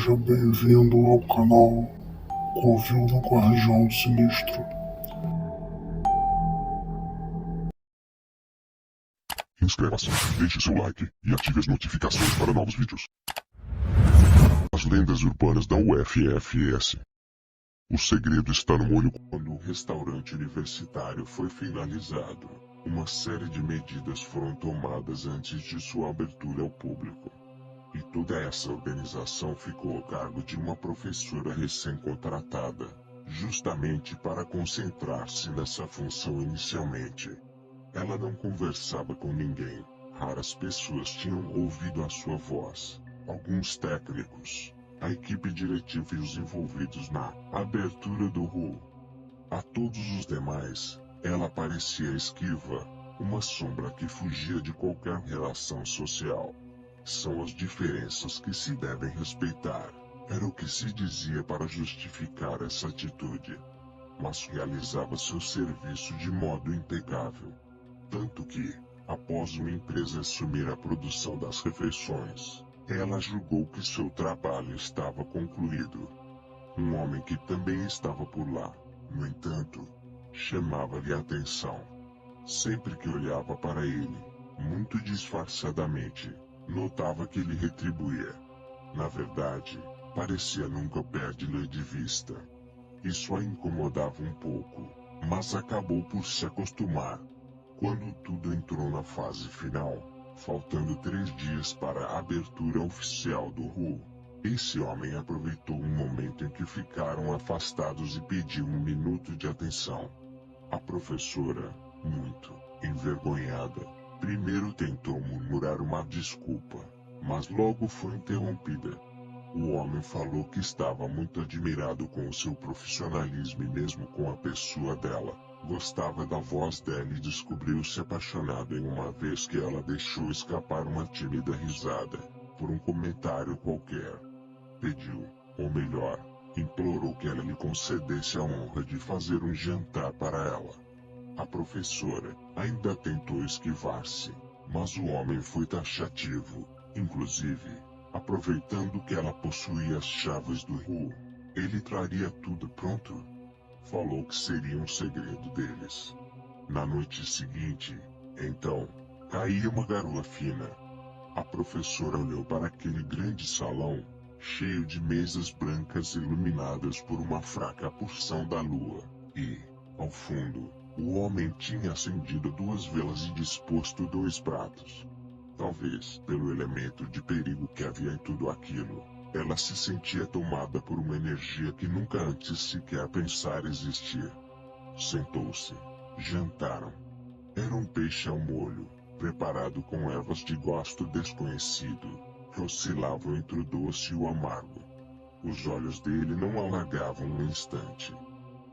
Seja bem-vindo ao canal Covil do Guardião Sinistro. Inscreva-se, deixe seu like e ative as notificações para novos vídeos. As lendas urbanas da UFFS. O segredo está no molho. Quando o restaurante universitário foi finalizado, uma série de medidas foram tomadas antes de sua abertura ao público. E toda essa organização ficou a cargo de uma professora recém-contratada, justamente para concentrar-se nessa função inicialmente. Ela não conversava com ninguém, raras pessoas tinham ouvido a sua voz, alguns técnicos, a equipe diretiva e os envolvidos na abertura do RU. A todos os demais, ela parecia esquiva, uma sombra que fugia de qualquer relação social. São as diferenças que se devem respeitar, era o que se dizia para justificar essa atitude. Mas realizava seu serviço de modo impecável. Tanto que, após uma empresa assumir a produção das refeições, ela julgou que seu trabalho estava concluído. Um homem que também estava por lá, no entanto, chamava-lhe a atenção. Sempre que olhava para ele, muito disfarçadamente, notava que ele retribuía. Na verdade, parecia nunca perder-lhe de vista. Isso a incomodava um pouco, mas acabou por se acostumar. Quando tudo entrou na fase final, faltando 3 dias para a abertura oficial do RU, esse homem aproveitou um momento em que ficaram afastados e pediu um minuto de atenção. A professora, muito envergonhada, primeiro tentou murmurar uma desculpa, mas logo foi interrompida. O homem falou que estava muito admirado com o seu profissionalismo e mesmo com a pessoa dela. Gostava da voz dela e descobriu-se apaixonado em uma vez que ela deixou escapar uma tímida risada, por um comentário qualquer. Pediu, ou melhor, implorou que ela lhe concedesse a honra de fazer um jantar para ela. A professora ainda tentou esquivar-se, mas o homem foi taxativo, inclusive, aproveitando que ela possuía as chaves do RU, ele traria tudo pronto. Falou que seria um segredo deles. Na noite seguinte, então, caía uma garoa fina. A professora olhou para aquele grande salão, cheio de mesas brancas iluminadas por uma fraca porção da lua, e, ao fundo, o homem tinha acendido 2 velas e disposto 2 pratos. Talvez, pelo elemento de perigo que havia em tudo aquilo, ela se sentia tomada por uma energia que nunca antes sequer pensara existir. Sentou-se. Jantaram. Era um peixe ao molho, preparado com ervas de gosto desconhecido, que oscilavam entre o doce e o amargo. Os olhos dele não alargavam um instante.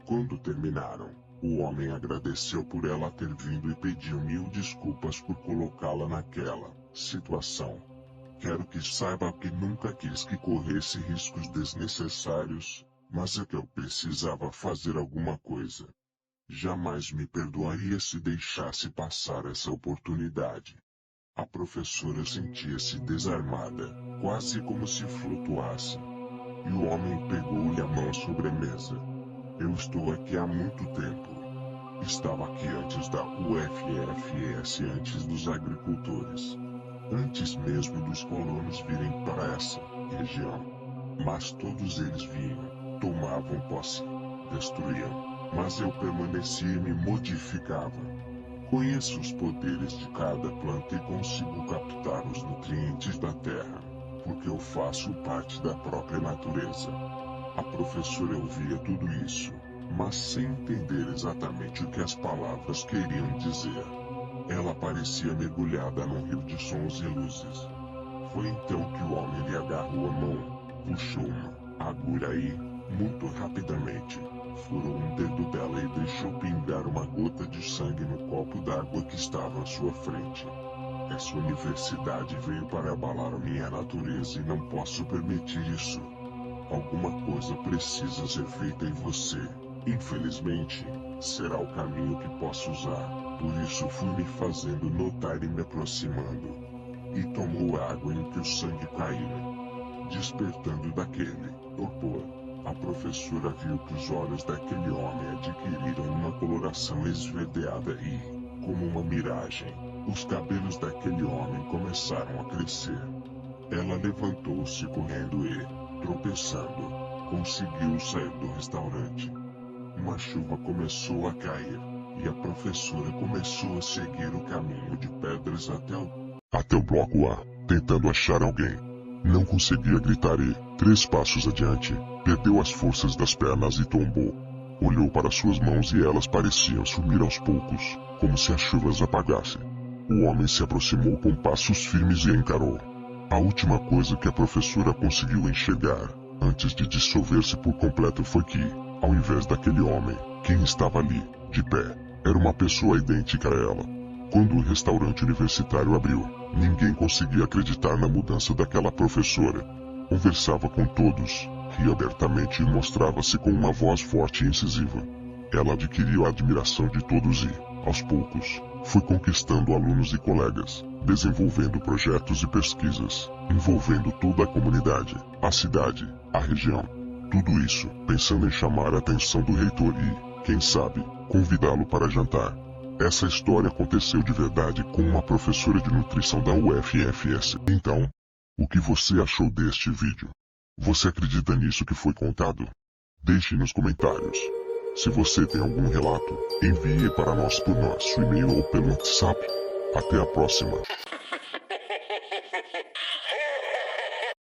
Quando terminaram, o homem agradeceu por ela ter vindo e pediu 1000 desculpas por colocá-la naquela situação. Quero que saiba que nunca quis que corresse riscos desnecessários, mas é que eu precisava fazer alguma coisa. Jamais me perdoaria se deixasse passar essa oportunidade. A professora sentia-se desarmada, quase como se flutuasse. E o homem pegou-lhe a mão sobre a mesa. Eu estou aqui há muito tempo. Estava aqui antes da UFFS, antes dos agricultores. Antes mesmo dos colonos virem para essa região. Mas todos eles vinham, tomavam posse, destruíam, mas eu permanecia e me modificava. Conheço os poderes de cada planta e consigo captar os nutrientes da terra, porque eu faço parte da própria natureza. A professora ouvia tudo isso, mas sem entender exatamente o que as palavras queriam dizer. Ela parecia mergulhada num rio de sons e luzes. Foi então que o homem lhe agarrou a mão, puxou uma agulha e, muito rapidamente, furou um dedo dela e deixou pingar uma gota de sangue no copo d'água que estava à sua frente. Essa universidade veio para abalar a minha natureza e não posso permitir isso. Alguma coisa precisa ser feita em você. Infelizmente, será o caminho que posso usar. Por isso fui me fazendo notar e me aproximando. E tomou a água em que o sangue caía. Despertando daquele torpor, a professora viu que os olhos daquele homem adquiriram uma coloração esverdeada e, como uma miragem, os cabelos daquele homem começaram a crescer. Ela levantou-se correndo e, tropeçando, conseguiu sair do restaurante. Uma chuva começou a cair, e a professora começou a seguir o caminho de pedras até o bloco A, tentando achar alguém. Não conseguia gritar e, 3 passos adiante, perdeu as forças das pernas e tombou. Olhou para suas mãos e elas pareciam sumir aos poucos, como se as chuvas apagassem. O homem se aproximou com passos firmes e encarou. A última coisa que a professora conseguiu enxergar, antes de dissolver-se por completo, foi que, ao invés daquele homem, quem estava ali, de pé, era uma pessoa idêntica a ela. Quando o restaurante universitário abriu, ninguém conseguia acreditar na mudança daquela professora. Conversava com todos, ria abertamente e mostrava-se com uma voz forte e incisiva. Ela adquiriu a admiração de todos e, aos poucos, foi conquistando alunos e colegas, desenvolvendo projetos e pesquisas, envolvendo toda a comunidade, a cidade, a região. Tudo isso, pensando em chamar a atenção do reitor e, quem sabe, convidá-lo para jantar. Essa história aconteceu de verdade com uma professora de nutrição da UFFS. Então, o que você achou deste vídeo? Você acredita nisso que foi contado? Deixe nos comentários. Se você tem algum relato, envie para nós por nosso e-mail ou pelo WhatsApp. Até a próxima.